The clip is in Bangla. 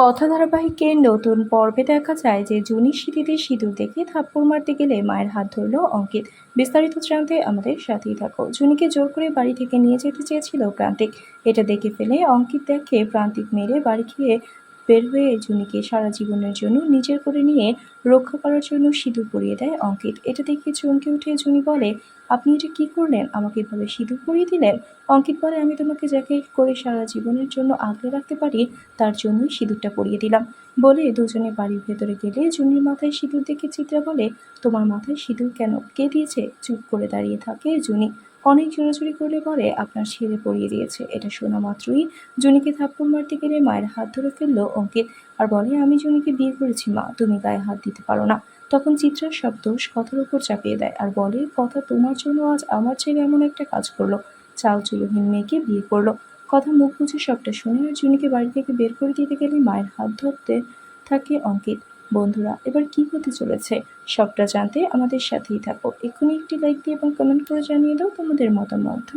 কথা ধারাবাহিকের নতুন পর্বে দেখা যায় যে জুনির স্মৃতিতে সিঁদুর দেখে থাপ্পড় মারতে গেলে মায়ের হাত ধরল অঙ্কিত। বিস্তারিত জানতে আমাদের সাথেই থাকো। জুনিকে জোর করে বাড়ি থেকে নিয়ে যেতে চেয়েছিল প্রান্তিক। এটা দেখে ফেলে অঙ্কিত দেখে প্রান্তিক মেরে বাড়ি খেয়ে বের হয়ে জুনিকে সারা জীবনের জন্য নিজের করে নিয়ে রক্ষা করার জন্য সিঁদুর পরিয়ে দেয় অঙ্কিত। এটা দেখে চমকে উঠে জুনি বলে, আপনি এটা কি করলেন? আমাকে এভাবে সিঁদুর পরিয়ে দিলেন? অঙ্কিত বলে, আমি তোমাকে যাকে করে সারা জীবনের জন্য আগলে রাখতে পারি তার জন্যই সিঁদুরটা পরিয়ে দিলাম। বলে দুজনে বাড়ির ভেতরে গেলে জুনির মাথায় সিঁদুর দেখে চিত্রা বলে, তোমার মাথায় সিঁদুর কেন? কে দিয়েছে? চুপ করে দাঁড়িয়ে থাকে জুনি। অনেক জোরাজুরি করলে বলে, আপনার ছেলে পরিয়ে দিয়েছে। এটা শোনা মাত্রই জুনিকে থাপ্পড় মারতে গেলে মায়ের হাত ধরে ফেললো অঙ্কিত আর বলে, আমি জুনিকে বিয়ে করেছি মা, তুমি গায়ে হাত দিতে পারো না। তখন চিত্রার সব দোষ কথার উপর চাপিয়ে দেয় আর বলে, কথা তোমার জন্য আজ আমার ছেলে এমন একটা কাজ করলো, চাল চুলোহীন মেয়েকে বিয়ে করলো। কথা মুখ বুঝে সবটা শুনে আর জুনিকে বাড়ি থেকে বের করে দিতে গেলে মায়ের হাত ধরতে থাকে অঙ্কিত। বন্ধুরা, এবার কি হতে চলেছে সবটা জানতে আমাদের সাথেই থাকো। এক্ষুনি একটি লাইক দিয়ে এবং কমেন্ট করে জানিয়ে দাও তোমাদের মতামত।